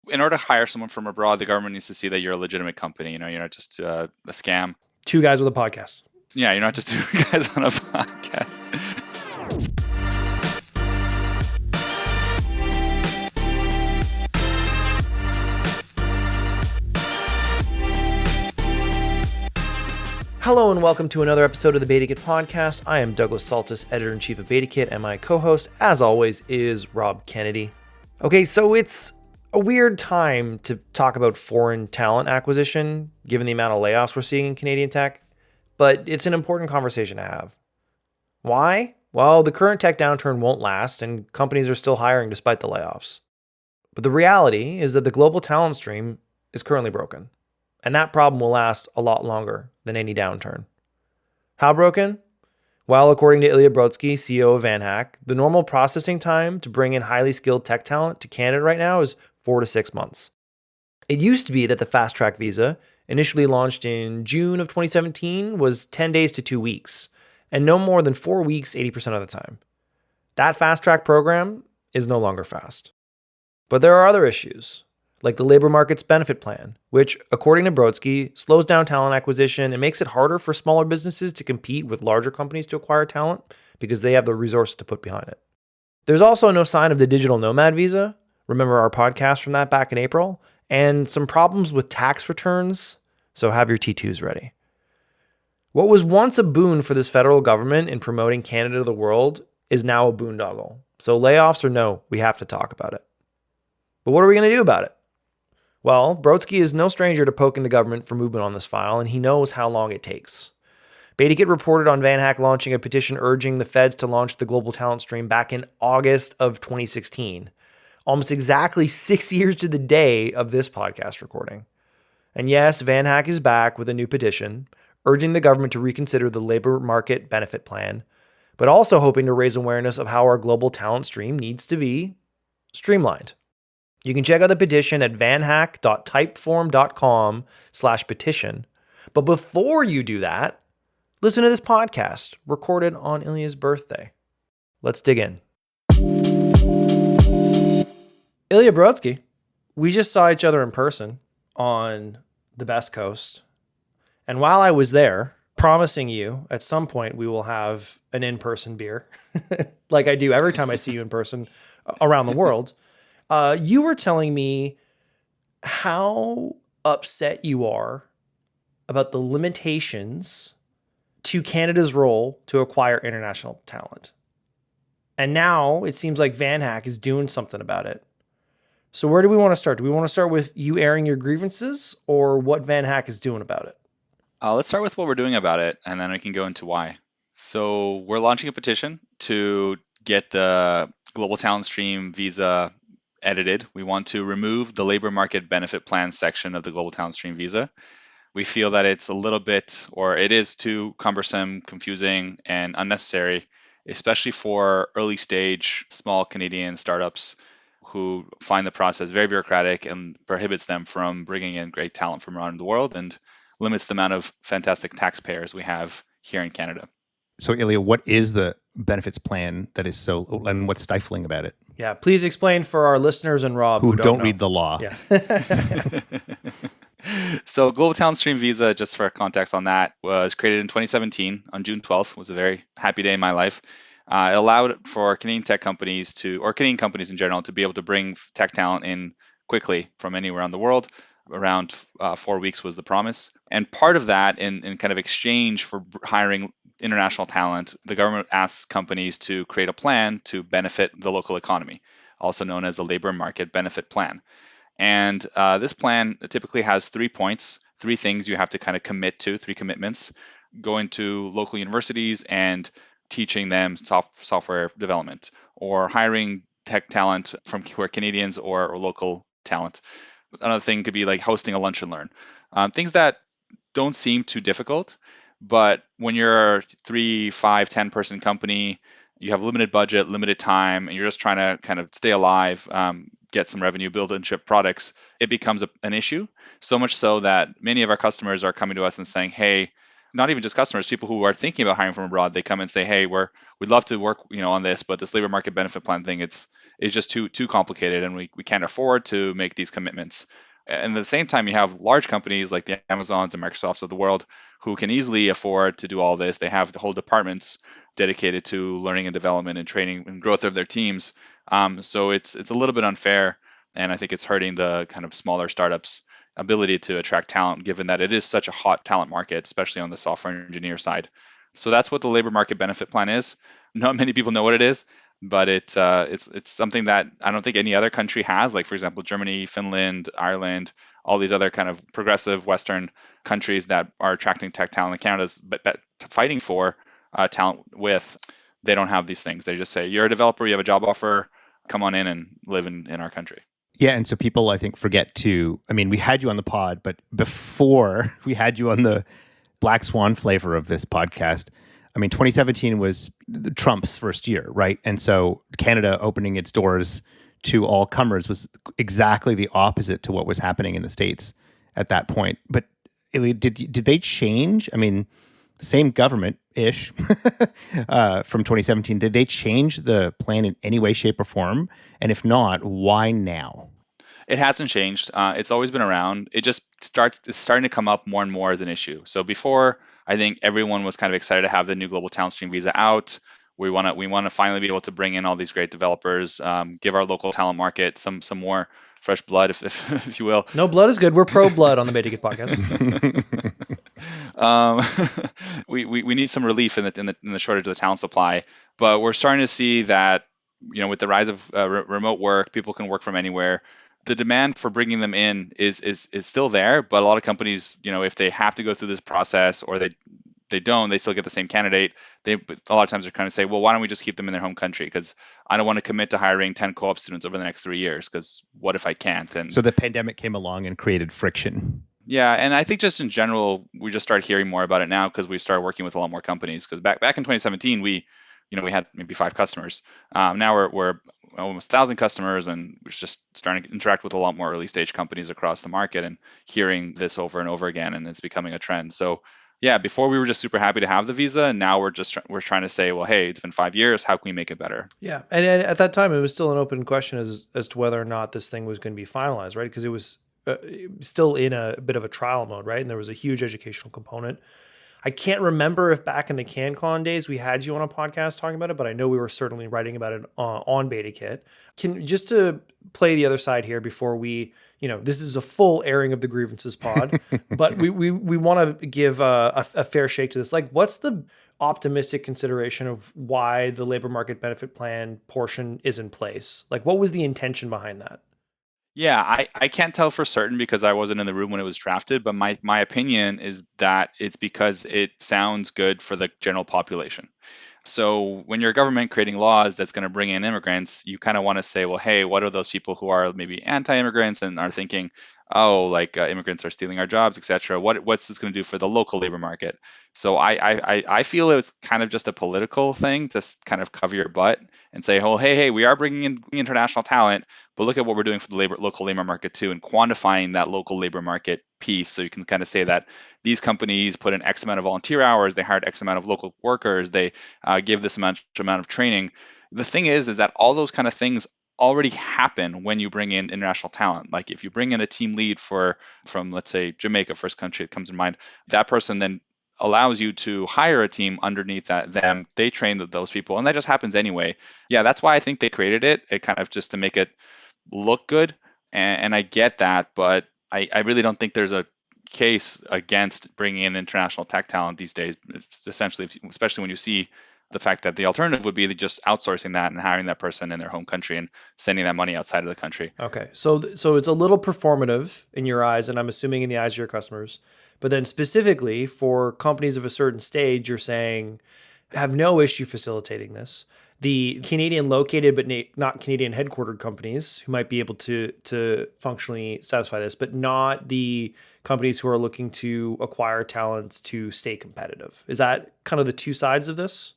In order to hire someone from abroad, the government needs to see that you're a legitimate company. You're not just a scam. Two guys with a podcast. Yeah, you're not just two guys on a podcast. Hello and welcome to another episode of the BetaKit podcast. I am Douglas Saltis, editor-in-chief of BetaKit, and my co-host, as always, is Rob Kennedy. Okay, so it's a weird time to talk about foreign talent acquisition, given the amount of layoffs we're seeing in Canadian tech, but it's an important conversation to have. Why? Well, the current tech downturn won't last, and companies are still hiring despite the layoffs. But the reality is that the global talent stream is currently broken. And that problem will last a lot longer than any downturn. How broken? Well, according to Ilya Brotzky, CEO of VanHack, the normal processing time to bring in highly skilled tech talent to Canada right now is 4 to 6 months. It used to be that the fast track visa, initially launched in June of 2017, was 10 days to 2 weeks, and no more than 4 weeks 80% of the time. That fast track program is no longer fast. But there are other issues, like the labor market's benefit plan, which, according to Brodsky, slows down talent acquisition and makes it harder for smaller businesses to compete with larger companies to acquire talent because they have the resources to put behind it. There's also no sign of the digital nomad visa. Remember our podcast from that back in April? And some problems with tax returns, so have your T2s ready. What was once a boon for this federal government in promoting Canada to the world is now a boondoggle. So layoffs or no, we have to talk about it. But what are we going to do about it? Well, Brodsky is no stranger to poking the government for movement on this file, and he knows how long it takes. BetaKit reported on VanHack launching a petition urging the feds to launch the global talent stream back in August of 2016, almost exactly 6 years to the day of this podcast recording. And yes, VanHack is back with a new petition, urging the government to reconsider the labor market benefit plan, but also hoping to raise awareness of how our global talent stream needs to be streamlined. You can check out the petition at vanhack.typeform.com/petition. But before you do that, listen to this podcast recorded on Ilya's birthday. Let's dig in. Ilya Brotzky, we just saw each other in person on the Best Coast. And while I was there, promising you at some point we will have an in-person beer, like I do every time I see you in person around the world, you were telling me how upset you are about the limitations to Canada's role to acquire international talent. And now it seems like VanHack is doing something about it. So where do we want to start? Do we want to start with you airing your grievances or what VanHack is doing about it? Let's start with what we're doing about it, and then we can go into why. So we're launching a petition to get the Global Talent Stream visa edited. We want to remove the labor market benefit plan section of the Global Talent Stream visa. We feel that it's a little bit, or it is too cumbersome, confusing, and unnecessary, especially for early stage small Canadian startups who find the process very bureaucratic and prohibits them from bringing in great talent from around the world and limits the amount of fantastic taxpayers we have here in Canada. So Ilya, what is the benefits plan that is so, and what's stifling about it? Yeah, please explain for our listeners and Rob who don't know. read the law. Yeah. So Global Talent Stream visa, just for context on that, was created in 2017 on June 12th. It was a very happy day in my life. It allowed for Canadian tech companies or Canadian companies in general, to be able to bring tech talent in quickly from anywhere around the world. Around 4 weeks was the promise. And part of that, in kind of exchange for hiring international talent, the government asks companies to create a plan to benefit the local economy, also known as the labor market benefit plan. And this plan typically has 3 points, 3 things you have to kind of commit to, 3 commitments: going to local universities and teaching them software development, or hiring tech talent from who are Canadians or local talent. Another thing could be like hosting a lunch and learn. Things that don't seem too difficult, but when you're a 3, 5, 10 person company, you have limited budget, limited time, and you're just trying to kind of stay alive, get some revenue, build and ship products, it becomes an issue. So much so that many of our customers are coming to us and saying, hey, not even just customers, people who are thinking about hiring from abroad, they come and say, hey, we'd love to work, on this, but this labor market benefit plan thing, it's is just too complicated, and we can't afford to make these commitments. And at the same time, you have large companies like the Amazons and Microsofts of the world who can easily afford to do all this. They have the whole departments dedicated to learning and development and training and growth of their teams. So it's a little bit unfair, and I think it's hurting the kind of smaller startups' ability to attract talent, given that it is such a hot talent market, especially on the software engineer side. So that's what the labor market benefit plan is. Not many people know what it is, but it's something that I don't think any other country has. Like, for example, Germany, Finland, Ireland, all these other kind of progressive Western countries that are attracting tech talent. And Canada's but fighting for talent with. They don't have these things. They just say, you're a developer, you have a job offer, come on in and live in our country. Yeah, and so people, I think, forget to, I mean, we had you on the pod, but before we had you on the Black Swan flavor of this podcast, I mean, 2017 was Trump's first year, right? And so Canada opening its doors to all comers was exactly the opposite to what was happening in the States at that point. But Ilya, did they change? I mean, the same government-ish from 2017. Did they change the plan in any way, shape, or form? And if not, why now? It hasn't changed. It's always been around. It's starting to come up more and more as an issue. So before, I think everyone was kind of excited to have the new global talent stream visa out. We want to finally be able to bring in all these great developers, give our local talent market some more fresh blood, if you will. No, blood is good. We're pro blood on the Beta Kit podcast. We need some relief in the shortage of the talent supply, but we're starting to see that with the rise of remote work, people can work from anywhere. The demand for bringing them in is still there, but a lot of companies, if they have to go through this process or they don't, they still get the same candidate. A lot of times they're kind of say, well, why don't we just keep them in their home country? Because I don't want to commit to hiring 10 co-op students over the next 3 years, because what if I can't? And so the pandemic came along and created friction. Yeah, and I think just in general, we just started hearing more about it now because we started working with a lot more companies. Because back in 2017, we had maybe 5 customers. Now we're almost 1,000 customers, and we're just starting to interact with a lot more early stage companies across the market and hearing this over and over again, and it's becoming a trend. So yeah, before we were just super happy to have the visa, and now we're trying to say, well, hey, it's been 5 years. How can we make it better? Yeah, and at that time, it was still an open question as to whether or not this thing was going to be finalized, right? Because it was still in a bit of a trial mode, right? And there was a huge educational component. I can't remember if back in the CanCon days we had you on a podcast talking about it, but I know we were certainly writing about it on BetaKit. Just to play the other side here before we, this is a full airing of the grievances pod, but we want to give a fair shake to this. Like, what's the optimistic consideration of why the labor market benefit plan portion is in place? Like, what was the intention behind that? Yeah, I can't tell for certain because I wasn't in the room when it was drafted, but my opinion is that it's because it sounds good for the general population. So when you're a government creating laws that's going to bring in immigrants, you kind of want to say, well, hey, what are those people who are maybe anti-immigrants and are thinking, oh, like immigrants are stealing our jobs, etc. What's this going to do for the local labor market? So I feel it's kind of just a political thing to kind of cover your butt and say, oh, hey, we are bringing in international talent, but look at what we're doing for the local labor market too, and quantifying that local labor market piece. So you can kind of say that these companies put in X amount of volunteer hours, they hired X amount of local workers, they give this amount of training. The thing is that all those kind of things already happen when you bring in international talent. Like if you bring in a team lead from let's say Jamaica, first country that comes in mind, that person then allows you to hire a team underneath them. They train those people, and that just happens anyway. Yeah, that's why I think they created it. It kind of just to make it look good, and I get that, but I really don't think there's a case against bringing in international tech talent these days. It's essentially, especially when you see the fact that the alternative would be just outsourcing that and hiring that person in their home country and sending that money outside of the country. Okay, so it's a little performative in your eyes, and I'm assuming in the eyes of your customers. But then specifically for companies of a certain stage, you're saying have no issue facilitating this. The Canadian located but not Canadian headquartered companies who might be able to functionally satisfy this, but not the companies who are looking to acquire talents to stay competitive. Is that kind of the two sides of this?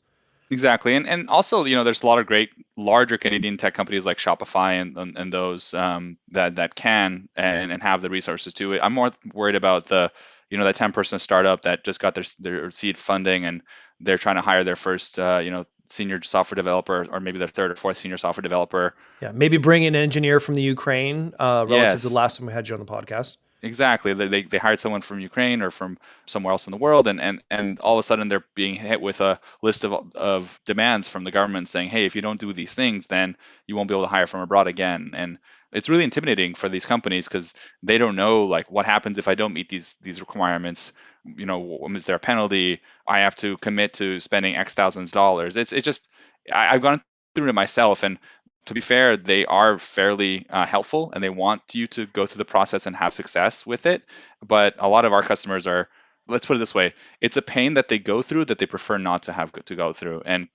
Exactly. And also, there's a lot of great larger Canadian tech companies like Shopify and those that can and have the resources to it. I'm more worried about that 10-person startup that just got their seed funding and they're trying to hire their first, senior software developer, or maybe their third or fourth senior software developer. Yeah, maybe bring in an engineer from the Ukraine relative to the Yes. last time we had you on the podcast. Exactly. They hired someone from Ukraine or from somewhere else in the world, and all of a sudden they're being hit with a list of demands from the government saying, hey, if you don't do these things, then you won't be able to hire from abroad again. And it's really intimidating for these companies because they don't know like what happens if I don't meet these requirements. Is there a penalty? I have to commit to spending X thousands of dollars. It's just I've gone through it myself, and to be fair, they are fairly helpful and they want you to go through the process and have success with it. But a lot of our customers are, let's put it this way, it's a pain that they go through that they prefer not to have to go through. And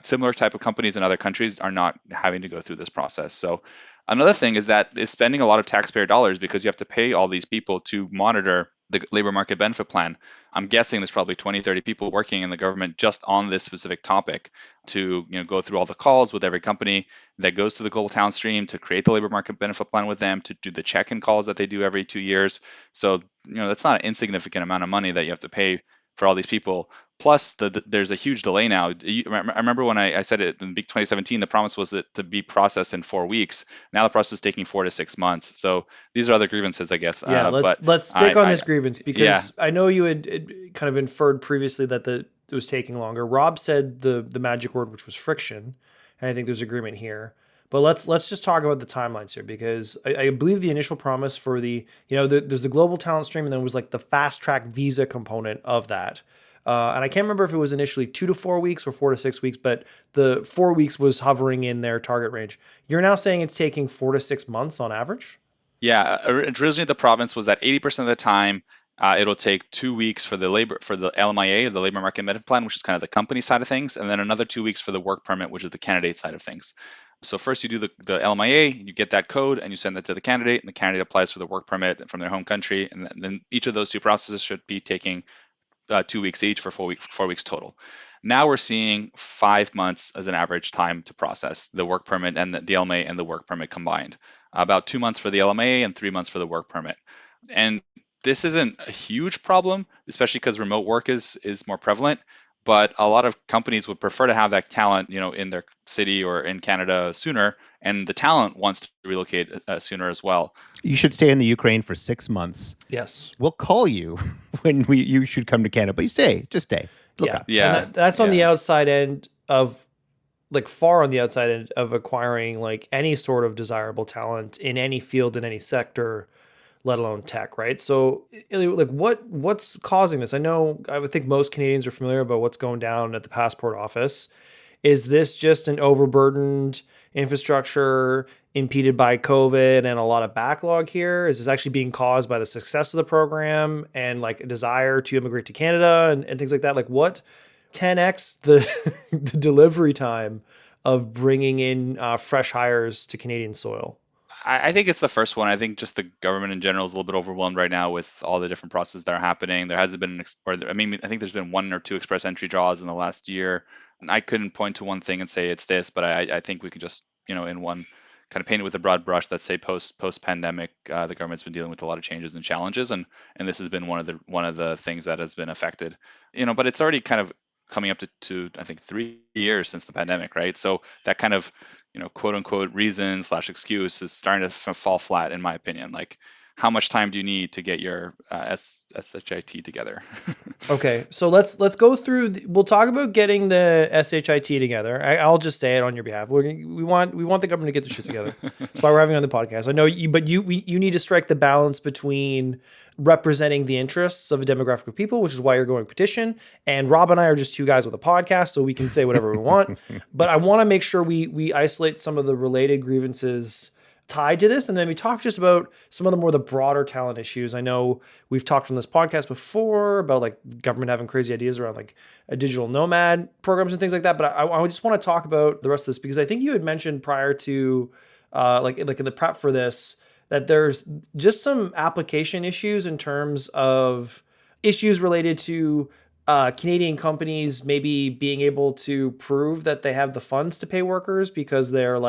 similar type of companies in other countries are not having to go through this process. So another thing is that it's spending a lot of taxpayer dollars because you have to pay all these people to monitor the labor market benefit plan. I'm guessing there's probably 20, 30 people working in the government just on this specific topic to go through all the calls with every company that goes to the global talent stream to create the labor market benefit plan with them, to do the check-in calls that they do every 2 years. So that's not an insignificant amount of money that you have to pay for all these people. Plus, there's a huge delay now. I remember when I said it in 2017, the promise was to be processed in 4 weeks. Now the process is taking 4 to 6 months. So these are other grievances, I guess. Yeah, let's stick on this grievance because I know you had kind of inferred previously that it was taking longer. Rob said the magic word, which was friction, and I think there's agreement here. But let's just talk about the timelines here because I believe the initial promise for there's the global talent stream and then it was like the fast track visa component of that. And I can't remember if it was initially 2 to 4 weeks or 4 to 6 weeks, but the 4 weeks was hovering in their target range. You're now saying it's taking 4 to 6 months on average? Yeah, originally the province was that 80% of the time it'll take 2 weeks for the LMIA, the labor market benefit plan, which is kind of the company side of things, and then another 2 weeks for the work permit, which is the candidate side of things. So first you do the LMIA, you get that code, and you send that to the candidate, and the candidate applies for the work permit from their home country, and then each of those two processes should be taking 2 weeks each for 4 weeks total. Now we're seeing 5 months as an average time to process the work permit and the LMA and the work permit combined. About 2 months for the LMA and 3 months for the work permit. And this isn't a huge problem, especially because remote work is more prevalent. But a lot of companies would prefer to have that talent, in their city or in Canada sooner, and the talent wants to relocate sooner as well. You should stay in the Ukraine for 6 months. Yes, we'll call you when you should come to Canada, but just stay. Look up. Yeah. That's on the outside end of, far on the outside end of acquiring any sort of desirable talent in any field in any sector, let alone tech, right? So what's causing this? I would think most Canadians are familiar about what's going down at the passport office. Is this just an overburdened infrastructure impeded by COVID and a lot of backlog here? Is this actually being caused by the success of the program and a desire to immigrate to Canada and things like that? What 10x the delivery time of bringing in fresh hires to Canadian soil? I think it's the first one. I think just the government in general is a little bit overwhelmed right now with all the different processes that are happening. There hasn't been, I think there's been 1 or 2 express entry draws in the last year. And I couldn't point to one thing and say it's this, but I think we could just, in one kind of paint it with a broad brush that say post pandemic, the government's been dealing with a lot of changes and challenges, and this has been one of the things that has been affected. But it's already kind of coming up to I think 3 years since the pandemic, right? So that kind of quote unquote reason / excuse is starting to fall flat in my opinion. How much time do you need to get your SHIT together? Okay, so let's go through. We'll talk about getting the SHIT together. I'll just say it on your behalf. We want the government to get the shit together. That's why we're having on the podcast. I know you, but you need to strike the balance between representing the interests of a demographic of people, which is why you're going petition. And Rob and I are just 2 guys with a podcast, so we can say whatever we want. But I want to make sure we isolate some of the related grievances tied to this, and then we talk just about some of the broader talent issues. I know we've talked on this podcast before about government having crazy ideas around a digital nomad programs and things like that, but I just want to talk about the rest of this because I think you had mentioned prior to in the prep for this that there's just some application issues in terms of issues related to Canadian companies maybe being able to prove that they have the funds to pay workers because they're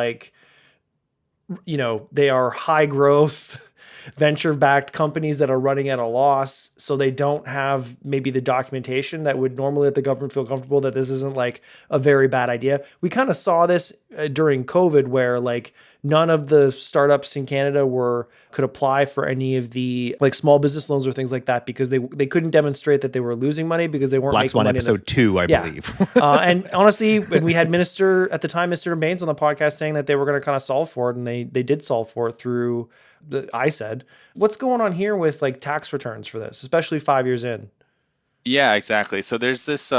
they are high growth venture-backed companies that are running at a loss, so they don't have maybe the documentation that would normally let the government feel comfortable that this isn't like a very bad idea. We kind of saw this during COVID, where like none of the startups in Canada could apply for any of the like small business loans or things like that because they couldn't demonstrate that they were losing money because they weren't Black making Swan money. episode 2, I believe. And honestly, when we had Minister Baines on the podcast saying that they were going to kind of solve for it, and they did solve for it through the ISED. What's going on here with like tax returns for this, especially 5 years in? Yeah, exactly. So there's this, in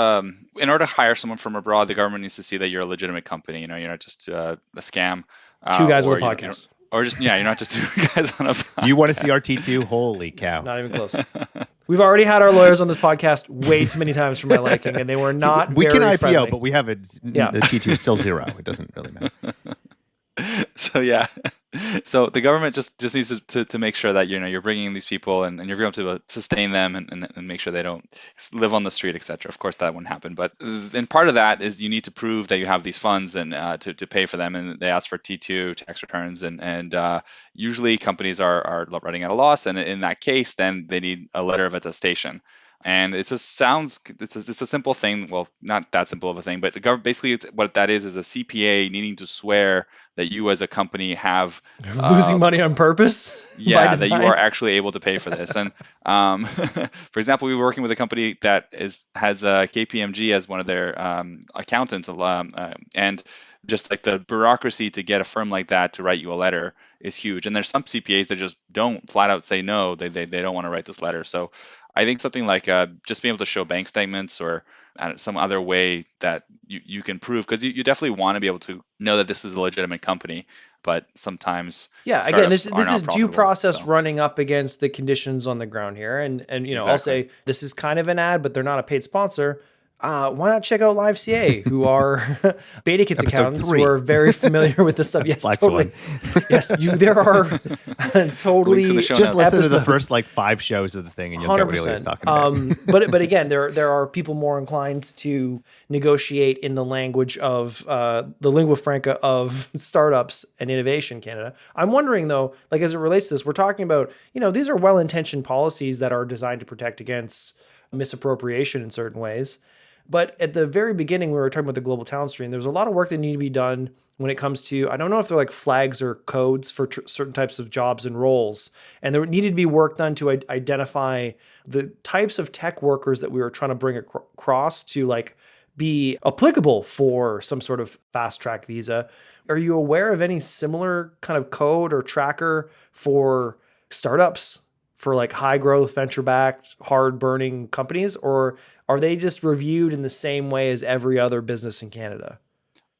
order to hire someone from abroad, the government needs to see that you're a legitimate company. You're not just a scam. Two guys or, on a podcast. Or just, you're not just two guys on a podcast. You want to see RT2? Holy cow. Not even close. We've already had our lawyers on this podcast way too many times for my liking, and they were not We very can IPO, friendly. but we have the T2 is still 0. It doesn't really matter. So yeah, so the government just needs to make sure that you're bringing in these people and you're able to sustain them and make sure they don't live on the street, etc. Of course, that wouldn't happen, but then part of that is you need to prove that you have these funds and to pay for them, and they ask for T2 tax returns, and usually companies are running at a loss, and in that case, then they need a letter of attestation. And it just sounds, it's a simple thing. Well, not that simple of a thing, but the government, basically what that is a CPA needing to swear that you as a company have losing money on purpose. Yeah, that you are actually able to pay for this. And for example, we were working with a company that has KPMG as one of their accountants, and just like the bureaucracy to get a firm like that to write you a letter is huge. And there's some CPAs that just don't flat out say no, they don't want to write this letter. So I think something like just being able to show bank statements or some other way that you can prove, because you definitely want to be able to know that this is a legitimate company, but sometimes again, this is due process so. Running up against the conditions on the ground here, and Exactly. I'll say this is kind of an ad, but they're not a paid sponsor. Why not check out Live CA, who are BetaKit's accountants 3. who are very familiar with this stuff. Yes, Black totally. Yes, there are totally. Just listen to the first like 5 shows of the thing, and you'll get what Ilya's talking about. But again, there are people more inclined to negotiate in the language of the lingua franca of startups and innovation Canada. I'm wondering though, like as it relates to this, we're talking about these are well-intentioned policies that are designed to protect against misappropriation in certain ways. But at the very beginning, we were talking about the global talent stream. There was a lot of work that needed to be done when it comes to, I don't know if they're like flags or codes for certain types of jobs and roles. And there needed to be work done to identify the types of tech workers that we were trying to bring across to like be applicable for some sort of fast track visa. Are you aware of any similar kind of code or tracker for startups, for like high growth, venture backed, hard burning companies, or are they just reviewed in the same way as every other business in Canada?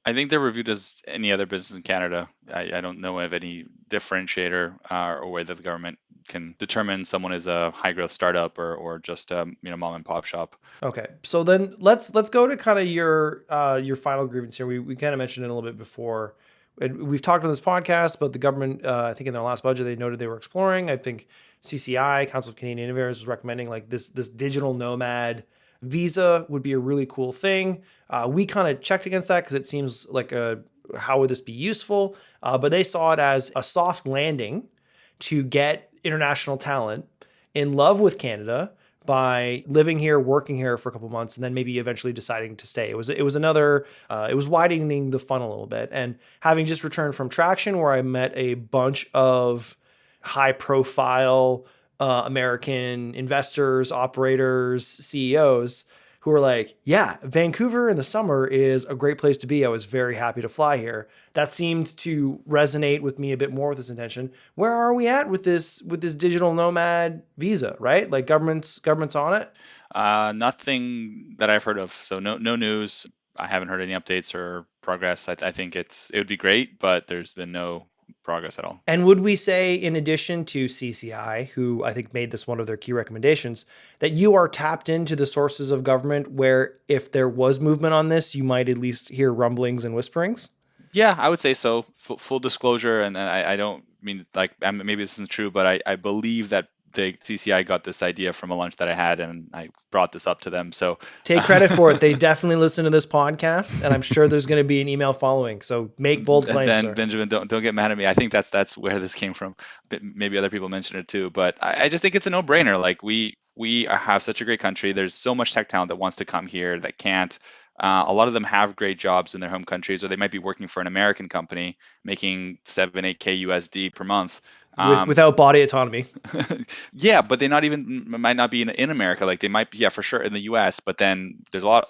I think they're reviewed as any other business in Canada. I don't know of any differentiator or way that the government can determine someone is a high growth startup or just mom and pop shop. Okay, so then let's go to kind of your final grievance here. We kind of mentioned it a little bit before. We've talked on this podcast about the government. I think in their last budget they noted they were exploring. I think CCI, Council of Canadian Innovators, was recommending like this digital nomad visa would be a really cool thing. We kind of checked against that because it seems like how would this be useful? But they saw it as a soft landing to get international talent in love with Canada by living here, working here for a couple months, and then maybe eventually deciding to stay. It was widening the funnel a little bit. And having just returned from Traction, where I met a bunch of high profile American investors, operators, CEOs who were like, yeah, Vancouver in the summer is a great place to be. I was very happy to fly here. That seemed to resonate with me a bit more with this intention. Where are we at with this digital nomad visa, right? Like government's on it? Nothing that I've heard of. So no news. I haven't heard any updates or progress. I think it would be great, but there's been no progress at all. And would we say, in addition to CCI, who I think made this one of their key recommendations, that you are tapped into the sources of government where if there was movement on this, you might at least hear rumblings and whisperings? Yeah, I would say so. Full disclosure, and I don't mean like maybe this isn't true, but I believe that the CCI got this idea from a lunch that I had, and I brought this up to them. So take credit for it. They definitely listen to this podcast, and I'm sure there's going to be an email following. So make bold claims, then sir. Benjamin, don't get mad at me. I think that's where this came from. Maybe other people mentioned it too, but I just think it's a no-brainer. Like we have such a great country. There's so much tech talent that wants to come here that can't. A lot of them have great jobs in their home countries, or they might be working for an American company making 7-8K USD per month. Without body autonomy. Yeah, but they might not be in America. Like they might be, yeah, for sure in the US, but then there's a lot.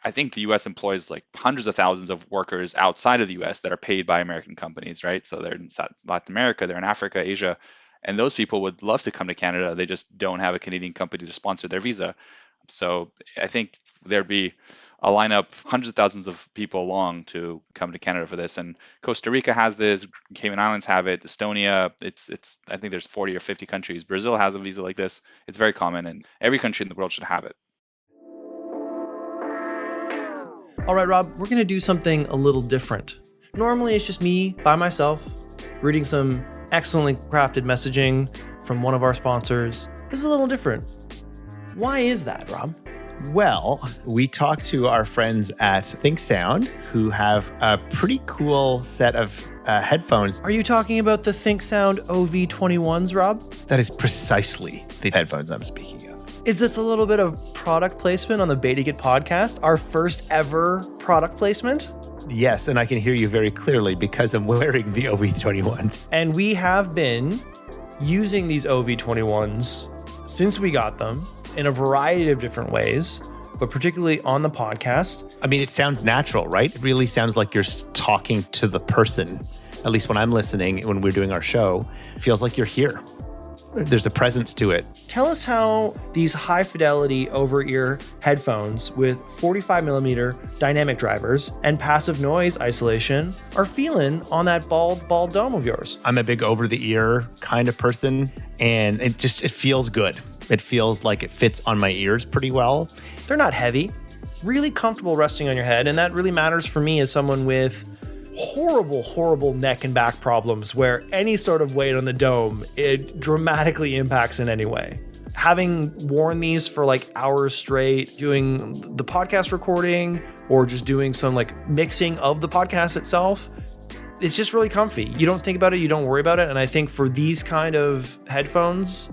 I think the US employs like hundreds of thousands of workers outside of the US that are paid by American companies, right? So they're in Latin America, they're in Africa, Asia, and those people would love to come to Canada. They just don't have a Canadian company to sponsor their visa. So I think there'd be a lineup hundreds of thousands of people long to come to Canada for this. And Costa Rica has this, Cayman Islands have it, Estonia, it's I think there's 40 or 50 countries. Brazil has a visa like this. It's very common, and every country in the world should have it. All right, Rob, we're going to do something a little different. Normally it's just me by myself reading some excellently crafted messaging from one of our sponsors. This is a little different. Why is that, Rob? Well, we talked to our friends at Think Sound, who have a pretty cool set of headphones. Are you talking about the Think Sound OV21s, Rob? That is precisely the headphones I'm speaking of. Is this a little bit of product placement on the BetaGit podcast? Our first ever product placement? Yes, and I can hear you very clearly because I'm wearing the OV21s. And we have been using these OV21s since we got them, in a variety of different ways, but particularly on the podcast. I mean, it sounds natural, right? It really sounds like you're talking to the person. At least when I'm listening, when we're doing our show, it feels like you're here. There's a presence to it. Tell us how these high fidelity over-ear headphones with 45 millimeter dynamic drivers and passive noise isolation are feeling on that bald dome of yours. I'm a big over-the-ear kind of person, and it feels good. It feels like it fits on my ears pretty well. They're not heavy, really comfortable resting on your head. And that really matters for me as someone with horrible neck and back problems where any sort of weight on the dome, it dramatically impacts in any way. Having worn these for like hours straight, doing the podcast recording or just doing some like mixing of the podcast itself, it's just really comfy. You don't think about it, you don't worry about it. And I think for these kind of headphones,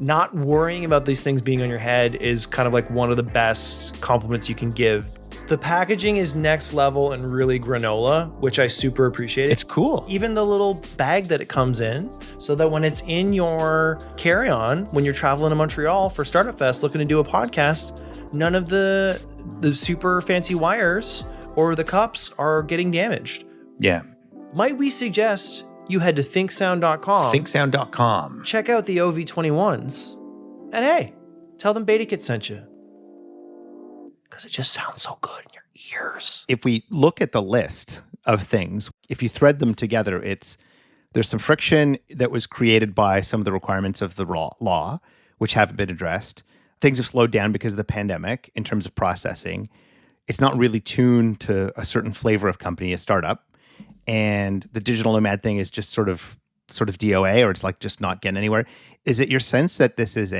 not worrying about these things being on your head is kind of like one of the best compliments you can give. The packaging is next level and really granola, which I super appreciate. It's cool. Even the little bag that it comes in, so that when it's in your carry-on, when you're traveling to Montreal for Startup Fest looking to do a podcast, none of the super fancy wires or the cups are getting damaged. Yeah. Might we suggest you head to thinksound.com. Thinksound.com. Check out the OV21s. And hey, tell them BetaKit sent you. Because it just sounds so good in your ears. If we look at the list of things, if you thread them together, there's some friction that was created by some of the requirements of the law, which haven't been addressed. Things have slowed down because of the pandemic in terms of processing. It's not really tuned to a certain flavor of company, a startup. And the digital nomad thing is just sort of DOA, or it's like just not getting anywhere. Is it your sense that this is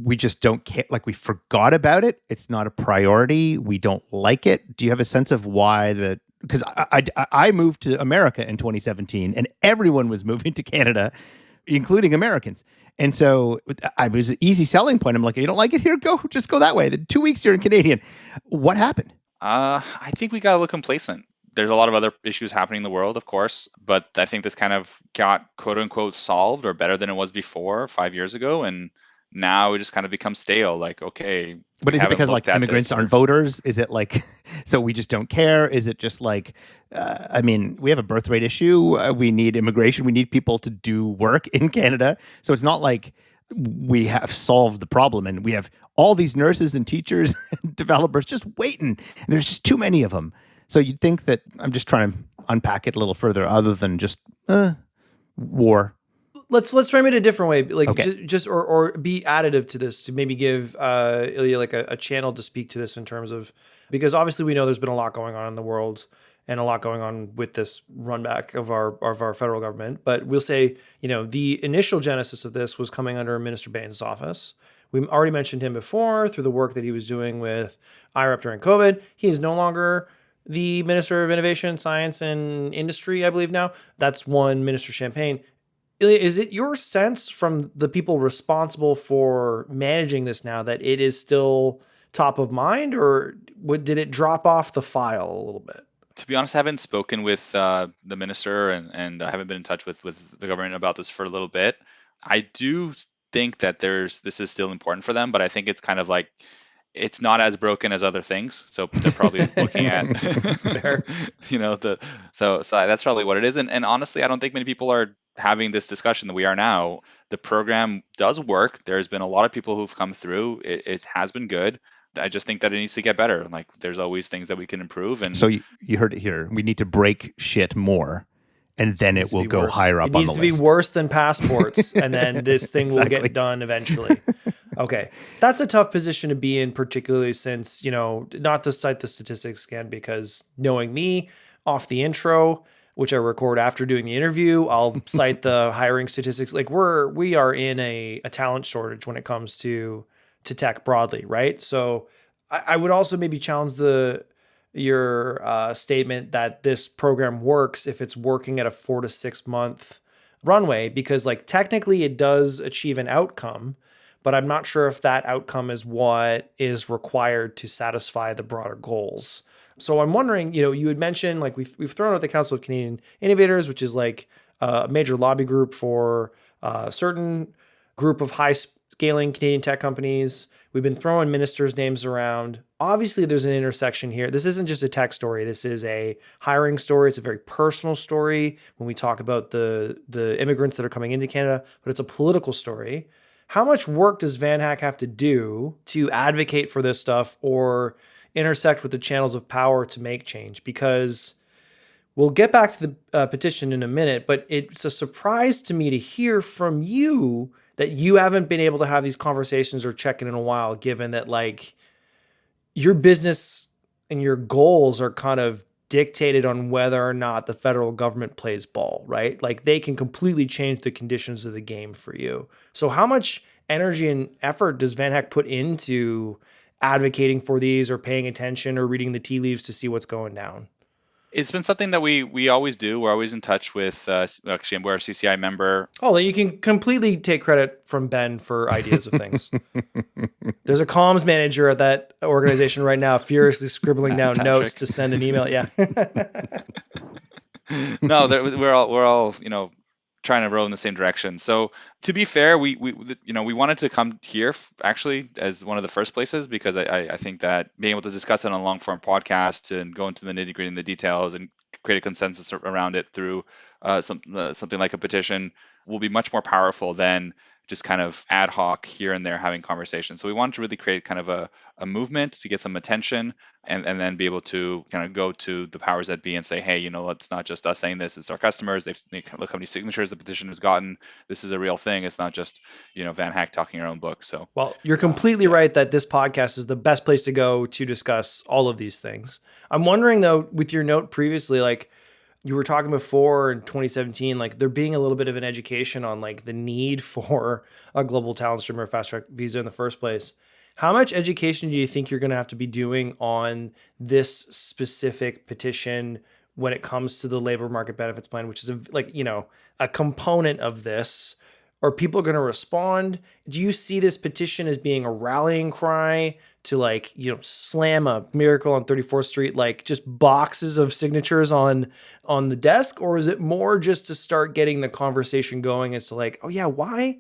we just don't care, like we forgot about it? It's not a priority. We don't like it. Do you have a sense of why because I moved to America in 2017 and everyone was moving to Canada, including Americans. And so it was an easy selling point. I'm like, you don't like it here? Just go that way. The 2 weeks you're in Canadian. What happened? I think we got a little complacent. There's a lot of other issues happening in the world, of course, but I think this kind of got quote unquote solved or better than it was before 5 years ago. And now it just kind of becomes stale. Like, okay. But is it because like immigrants aren't voters? Is it like, so we just don't care? Is it just like, we have a birth rate issue. We need immigration. We need people to do work in Canada. So it's not like we have solved the problem and we have all these nurses and teachers and developers just waiting. And there's just too many of them. So you'd think that, I'm just trying to unpack it a little further, other than just war. Let's frame it a different way, like okay. just or be additive to this to maybe give Ilya like a channel to speak to this in terms of, because obviously we know there's been a lot going on in the world, and a lot going on with this runback of our federal government. But we'll say, the initial genesis of this was coming under Minister Bain's office. We already mentioned him before through the work that he was doing with IREP during COVID. He is no longer the Minister of Innovation, Science, and Industry, I believe now. That's one Minister Champagne. Ilya, is it your sense from the people responsible for managing this now that it is still top of mind, or did it drop off the file a little bit? To be honest, I haven't spoken with the minister and I haven't been in touch with the government about this for a little bit. I do think that this is still important for them, but I think it's kind of like it's not as broken as other things. So they're probably looking at Fair. so that's probably what it is. And honestly, I don't think many people are having this discussion that we are now. The program does work. There's been a lot of people who've come through. It has been good. I just think that it needs to get better. Like there's always things that we can improve. And So you heard it here. We need to break shit more, and then it will go worse. higher up It on needs the to list. be worse than passports, and then this thing will Exactly. get done eventually. Okay. That's a tough position to be in, particularly since, not to cite the statistics again, because knowing me off the intro, which I record after doing the interview, I'll cite the hiring statistics. Like we are in a talent shortage when it comes to tech broadly, right? So I would also maybe challenge your statement that this program works if it's working at a 4 to 6 month runway, because like technically it does achieve an outcome, but I'm not sure if that outcome is what is required to satisfy the broader goals. So I'm wondering, you had mentioned like we've thrown out the Council of Canadian Innovators, which is like a major lobby group for a certain group of high scaling Canadian tech companies. We've been throwing ministers' names around. Obviously, there's an intersection here. This isn't just a tech story. This is a hiring story. It's a very personal story when we talk about the immigrants that are coming into Canada, but it's a political story. How much work does VanHack have to do to advocate for this stuff or intersect with the channels of power to make change? Because we'll get back to the petition in a minute, but it's a surprise to me to hear from you that you haven't been able to have these conversations or check in a while, given that like your business and your goals are kind of dictated on whether or not the federal government plays ball, right? Like they can completely change the conditions of the game for you. So how much energy and effort does VanHack put into advocating for these or paying attention or reading the tea leaves to see what's going down? it's been something that we always do. We're always in touch with actually we're a CCI member. Oh, you can completely take credit from Ben for ideas of things. There's a comms manager at that organization right now, furiously scribbling down Patrick. notes to send an email. Yeah. No, we're all trying to row in the same direction. So to be fair, we wanted to come here actually as one of the first places, because I think that being able to discuss it on a long form podcast and go into the nitty gritty and the details and create a consensus around it through something like a petition will be much more powerful than just kind of ad hoc here and there having conversations. So we wanted to really create kind of a movement to get some attention and then be able to kind of go to the powers that be and say, hey, it's not just us saying this, it's our customers. They look how many signatures the petition has gotten. This is a real thing. It's not just, VanHack talking our own book. So, well, you're completely right that this podcast is the best place to go to discuss all of these things. I'm wondering though, with your note previously, like, you were talking before in 2017, like there being a little bit of an education on like the need for a global talent stream or fast track visa in the first place. How much education do you think you're going to have to be doing on this specific petition when it comes to the labor market benefits plan, which is a component of this? Are people going to respond? Do you see this petition as being a rallying cry to slam a Miracle on 34th Street, like just boxes of signatures on the desk? Or is it more just to start getting the conversation going as to like, oh yeah, why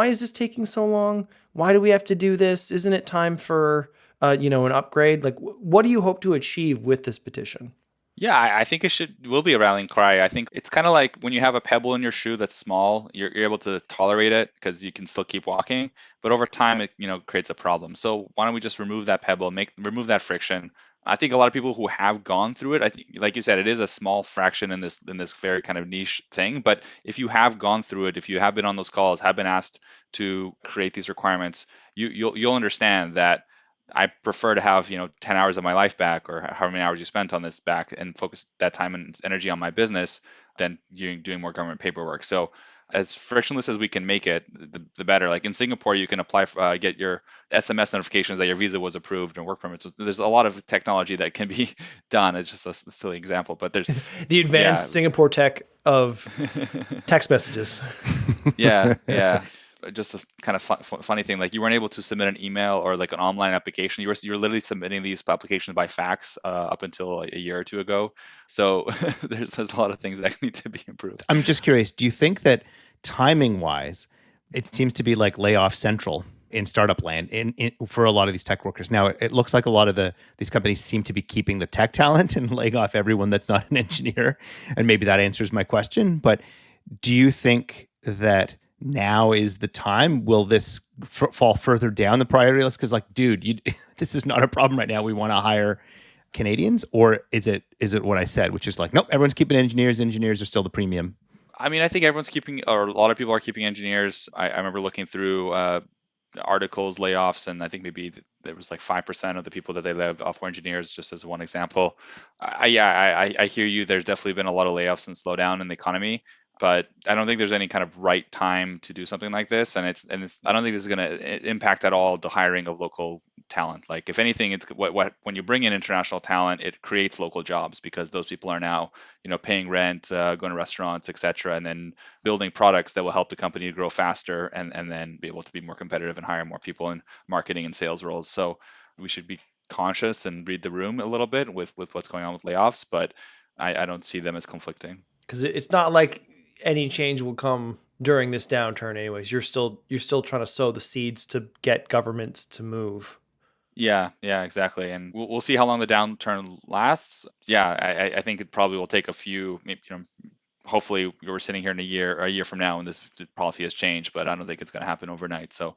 is this taking so long? Why do we have to do this? Isn't it time for, an upgrade? Like, what do you hope to achieve with this petition? Yeah, I think will be a rallying cry. I think it's kind of like when you have a pebble in your shoe that's small, you're able to tolerate it because you can still keep walking. But over time, it creates a problem. So why don't we just remove that pebble, remove that friction? I think a lot of people who have gone through it, I think, like you said, it is a small fraction in this very kind of niche thing. But if you have gone through it, if you have been on those calls, have been asked to create these requirements, you'll understand that I prefer to have 10 hours of my life back, or how many hours you spent on this back, and focus that time and energy on my business than you doing more government paperwork. So as frictionless as we can make it, the better. Like in Singapore, you can apply for, get your SMS notifications that your visa was approved and work permits. So there's a lot of technology that can be done. It's just a silly example, but there's The advanced yeah. Singapore tech of text messages. Yeah. Just a kind of funny thing, like you weren't able to submit an email or like an online application. You're literally submitting these applications by fax up until a year or two ago. So there's a lot of things that need to be improved. I'm just curious, do you think that timing wise, it seems to be like layoff central in startup land for a lot of these tech workers? Now, it looks like a lot of these companies seem to be keeping the tech talent and laying off everyone that's not an engineer. And maybe that answers my question. But do you think that now is the time? Will this fall further down the priority list? Because like, dude, this is not a problem right now. We want to hire Canadians, or is it what I said, which is like, nope, everyone's keeping engineers. Engineers are still the premium. I mean, I think everyone's keeping, or a lot of people are keeping engineers. I remember looking through articles, layoffs, and I think maybe there was like 5% of the people that they laid off were engineers, just as one example. I hear you. There's definitely been a lot of layoffs and slowdown in the economy, but I don't think there's any kind of right time to do something like this. And I don't think this is going to impact at all the hiring of local talent. Like if anything, it's when you bring in international talent, it creates local jobs because those people are now, paying rent, going to restaurants, etc., and then building products that will help the company to grow faster and then be able to be more competitive and hire more people in marketing and sales roles. So we should be conscious and read the room a little bit with what's going on with layoffs, but I don't see them as conflicting. Because it's not like any change will come during this downturn anyways. You're still trying to sow the seeds to get governments to move. Yeah, exactly. And we'll see how long the downturn lasts. Yeah, I think it probably will take a few, maybe, hopefully we're sitting here in a year from now and this policy has changed, but I don't think it's going to happen overnight. So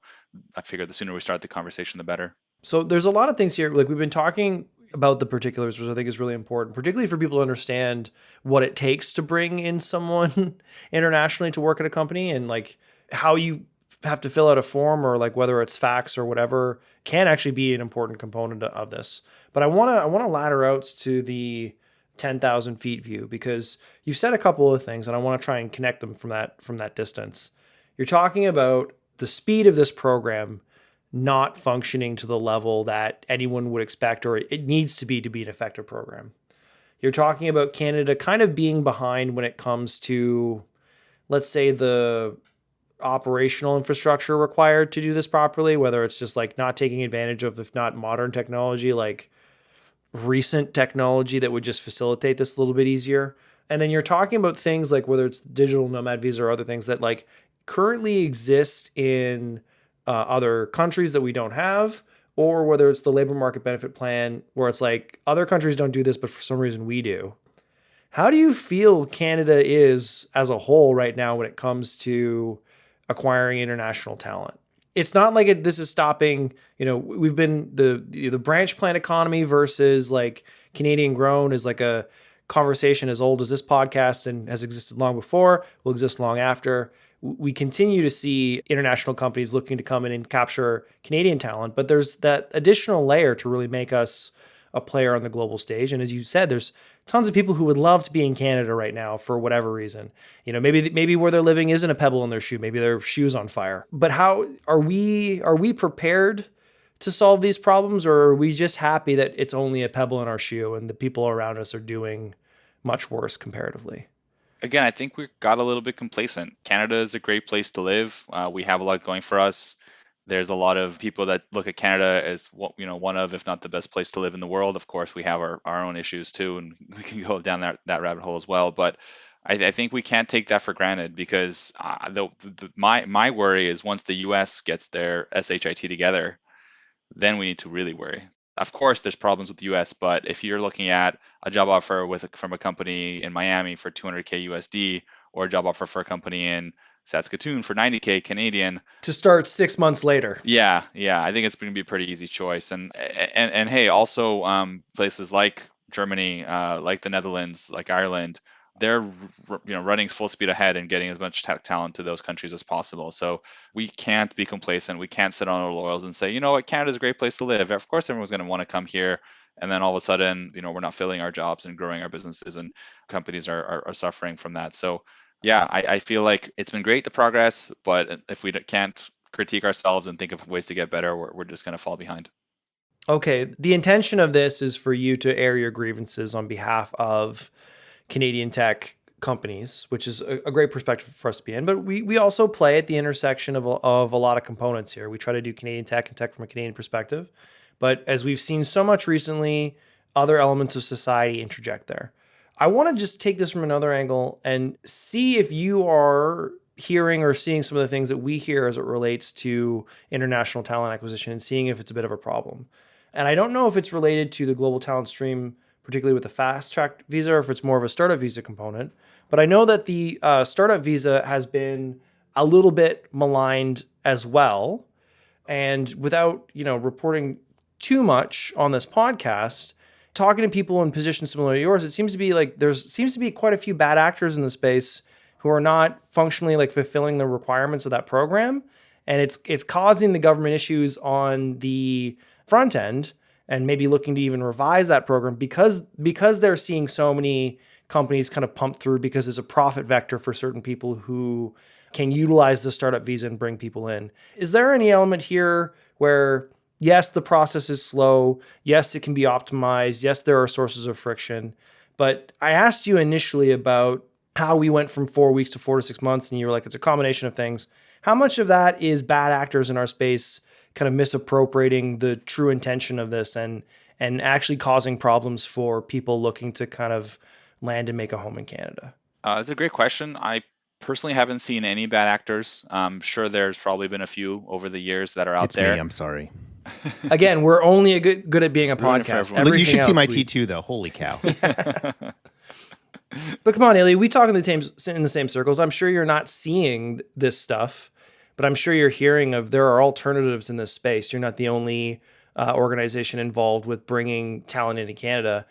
I figure the sooner we start the conversation, the better. So there's a lot of things here. Like we've been talking about the particulars, which I think is really important, particularly for people to understand what it takes to bring in someone internationally to work at a company, and like how you have to fill out a form, or like whether it's fax or whatever can actually be an important component of this. But I want to ladder out to the 10,000 feet view, because you've said a couple of things and I want to try and connect them from that distance. You're talking about the speed of this program not functioning to the level that anyone would expect, or it needs to be an effective program. You're talking about Canada kind of being behind when it comes to, let's say, the operational infrastructure required to do this properly, whether it's just like not taking advantage of, if not modern technology, like recent technology that would just facilitate this a little bit easier. And then you're talking about things like whether it's digital nomad visa or other things that like currently exist in other countries that we don't have, or whether it's the labor market benefit plan where it's like other countries don't do this, but for some reason we do. How do you feel Canada is as a whole right now when it comes to acquiring international talent? It's not like this is stopping, we've been the branch plant economy versus like Canadian grown is like a conversation as old as this podcast and has existed long before, will exist long after. We continue to see international companies looking to come in and capture Canadian talent, but there's that additional layer to really make us a player on the global stage. And as you said, there's tons of people who would love to be in Canada right now for whatever reason. Maybe where they're living isn't a pebble in their shoe. Maybe their shoe's on fire. But how are we prepared to solve these problems, or are we just happy that it's only a pebble in our shoe and the people around us are doing much worse comparatively? Again, I think we got a little bit complacent. Canada is a great place to live. We have a lot going for us. There's a lot of people that look at Canada as one of, if not the best place to live in the world. Of course, we have our own issues too, and we can go down that rabbit hole as well. But I think we can't take that for granted, because my worry is once the U.S. gets their SHIT together, then we need to really worry. Of course, there's problems with the U.S., but if you're looking at a job offer from a company in Miami for 200K USD, or a job offer for a company in Saskatoon for 90K Canadian to start 6 months later. Yeah, I think it's going to be a pretty easy choice. And hey, also places like Germany, like the Netherlands, like Ireland, they're running full speed ahead and getting as much tech talent to those countries as possible. So we can't be complacent. We can't sit on our laurels and say, you know what, Canada's a great place to live. Of course, everyone's going to want to come here. And then all of a sudden, we're not filling our jobs and growing our businesses, and companies are suffering from that. So yeah, I feel like it's been great, the progress, but if we can't critique ourselves and think of ways to get better, we're just going to fall behind. Okay, the intention of this is for you to air your grievances on behalf of Canadian tech companies, which is a great perspective for us to be in. But we also play at the intersection of a lot of components here. We try to do Canadian tech and tech from a Canadian perspective. But as we've seen so much recently, other elements of society interject there. I want to just take this from another angle and see if you are hearing or seeing some of the things that we hear as it relates to international talent acquisition and seeing if it's a bit of a problem. And I don't know if it's related to the global talent stream, particularly with the fast track visa, or if it's more of a startup visa component. But I know that the startup visa has been a little bit maligned as well. And without, reporting too much on this podcast, talking to people in positions similar to yours, it seems to be like there seems to be quite a few bad actors in the space who are not functionally like fulfilling the requirements of that program. And it's causing the government issues on the front end, and maybe looking to even revise that program because they're seeing so many companies kind of pump through because it's a profit vector for certain people who can utilize the startup visa and bring people in. Is there any element here where, yes, the process is slow, yes, it can be optimized, yes, there are sources of friction, but I asked you initially about how we went from 4 weeks to 4 to 6 months, and you were like, it's a combination of things. How much of that is bad actors in our space kind of misappropriating the true intention of this and actually causing problems for people looking to kind of land and make a home in Canada? It's a great question. I personally haven't seen any bad actors. I'm sure there's probably been a few over the years that are out It's there. me. I'm sorry. Again, we're only good at being a Ruin it for podcast. everyone. Look, you should see my T2. T2 though. Holy cow. But come on, Ilya, we talk in the same circles. I'm sure you're not seeing this stuff, but I'm sure you're hearing of there are alternatives in this space. You're not the only organization involved with bringing talent into Canada.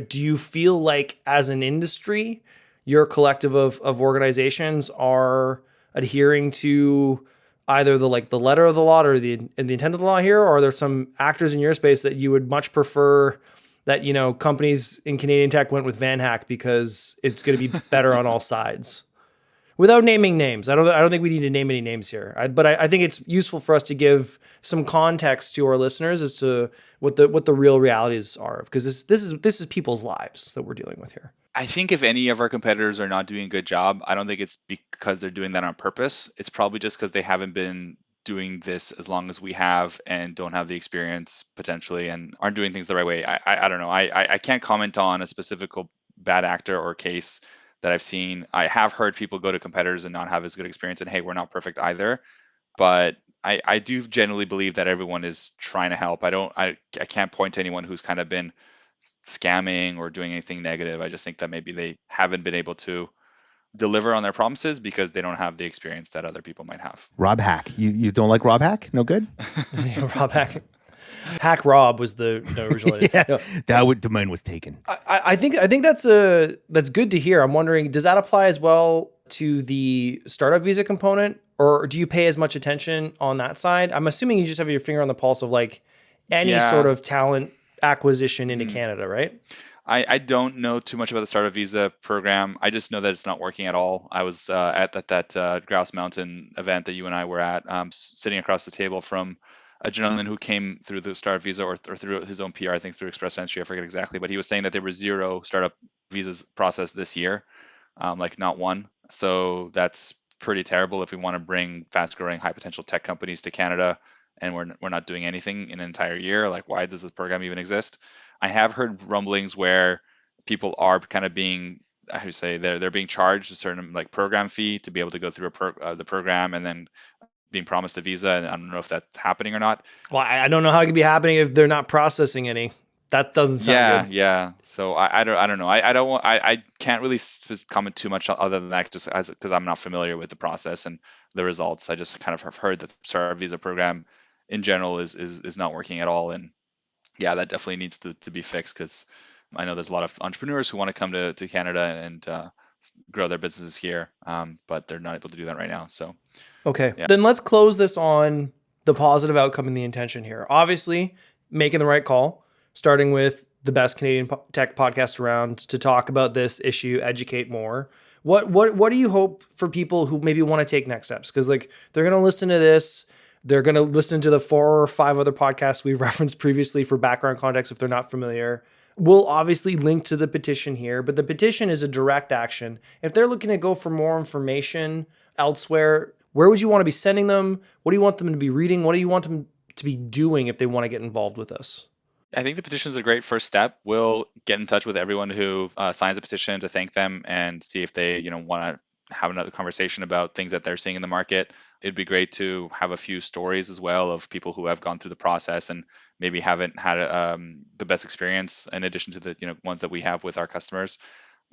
Do you feel like as an industry, your collective of organizations are adhering to either the letter of the law or the intent of the law here, or are there some actors in your space that you would much prefer that, companies in Canadian tech went with VanHack because it's going to be better on all sides? Without naming names, I don't think we need to name any names here. But I think it's useful for us to give some context to our listeners as to what the real realities are, because this is people's lives that we're dealing with here. I think if any of our competitors are not doing a good job, I don't think it's because they're doing that on purpose. It's probably just because they haven't been doing this as long as we have and don't have the experience potentially and aren't doing things the right way. I don't know. I can't comment on a specific bad actor or case that I've seen. I have heard people go to competitors and not have as good experience, and hey, we're not perfect either. But I do generally believe that everyone is trying to help. I can't point to anyone who's kind of been scamming or doing anything negative. I just think that maybe they haven't been able to deliver on their promises because they don't have the experience that other people might have. Rob Hack. You don't like Rob Hack? No good? Rob Hack. Hack Rob was the original. Yeah, no. Domain was taken. I think that's good to hear. I'm wondering, does that apply as well to the startup visa component, or do you pay as much attention on that side? I'm assuming you just have your finger on the pulse of like any sort of talent acquisition into Canada, right? I don't know too much about the startup visa program. I just know that it's not working at all. I was at that Grouse Mountain event that you and I were at, sitting across the table from a gentleman who came through the startup visa or through his own PR, I think through Express Entry, I forget exactly, but he was saying that there were 0 startup visas processed this year, like not one. So that's pretty terrible if we want to bring fast-growing, high-potential tech companies to Canada and we're not doing anything in an entire year. Like, why does this program even exist? I have heard rumblings where people are kind of being, I would say, they're being charged a certain like program fee to be able to go through the program, and then being promised a visa. And I don't know if that's happening or not. Well, I don't know how it could be happening if they're not processing any. That doesn't sound good. Yeah. So I don't know. I can't really comment too much other than that, just because I'm not familiar with the process and the results. I just kind of have heard that the startup visa program in general is not working at all. And yeah, that definitely needs to be fixed, because I know there's a lot of entrepreneurs who want to come to Canada and grow their businesses here, but they're not able to do that right now. So, okay. Yeah. Then let's close this on the positive outcome and the intention here. Obviously, making the right call, starting with the best Canadian tech podcast around to talk about this issue, educate more. What do you hope for people who maybe want to take next steps? Because like they're going to listen to this, they're going to listen to the 4 or 5 other podcasts we referenced previously for background context if they're not familiar. We'll obviously link to the petition here, but the petition is a direct action. If they're looking to go for more information elsewhere, where would you want to be sending them? What do you want them to be reading? What do you want them to be doing if they want to get involved with us? I think the petition is a great first step. We'll get in touch with everyone who signs a petition to thank them and see if they, want to have another conversation about things that they're seeing in the market. It'd be great to have a few stories as well of people who have gone through the process and maybe haven't had the best experience in addition to the ones that we have with our customers.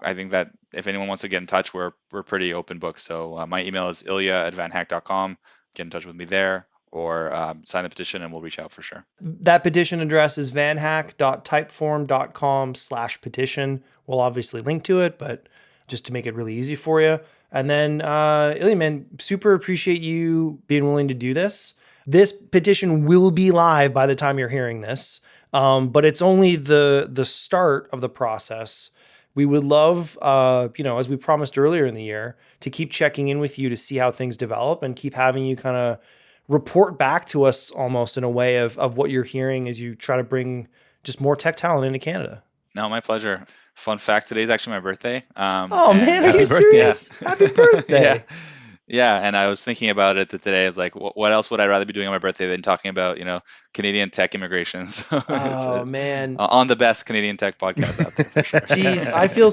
I think that if anyone wants to get in touch, we're pretty open book. So my email is ilya@vanhack.com. Get in touch with me there, or sign the petition and we'll reach out for sure. That petition address is vanhack.typeform.com/petition. We'll obviously link to it, but just to make it really easy for you. And then, Ilya, man, super appreciate you being willing to do this. This petition will be live by the time you're hearing this, but it's only the start of the process. We would love, as we promised earlier in the year, to keep checking in with you to see how things develop and keep having you kind of report back to us almost in a way of what you're hearing as you try to bring just more tech talent into Canada. No, my pleasure. Fun fact, today is actually my birthday. Man, are you serious? Yeah. Happy birthday. Yeah, and I was thinking about it today. It's like, what else would I rather be doing on my birthday than talking about, Canadian tech immigration? So man. On the best Canadian tech podcast out there, for sure. Jeez, I feel...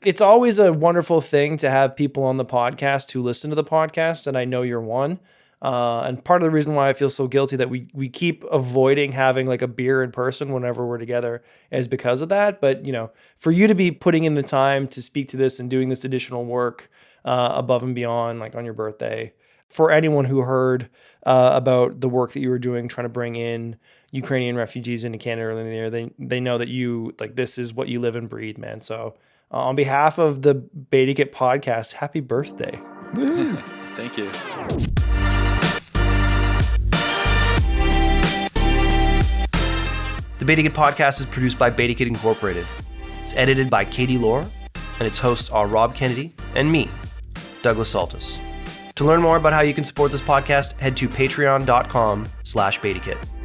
it's always a wonderful thing to have people on the podcast who listen to the podcast, and I know you're one. And part of the reason why I feel so guilty that we keep avoiding having like a beer in person whenever we're together is because of that. But, for you to be putting in the time to speak to this and doing this additional work above and beyond, like on your birthday, for anyone who heard about the work that you were doing, trying to bring in Ukrainian refugees into Canada earlier in the year, they know that you, like, this is what you live and breathe, man. So on behalf of the BetaKit podcast, happy birthday. Thank you. The BetaKit podcast is produced by BetaKit Incorporated. It's edited by Katie Lohr, and its hosts are Rob Kennedy and me, Douglas Saltis. To learn more about how you can support this podcast, head to patreon.com/BetaKit.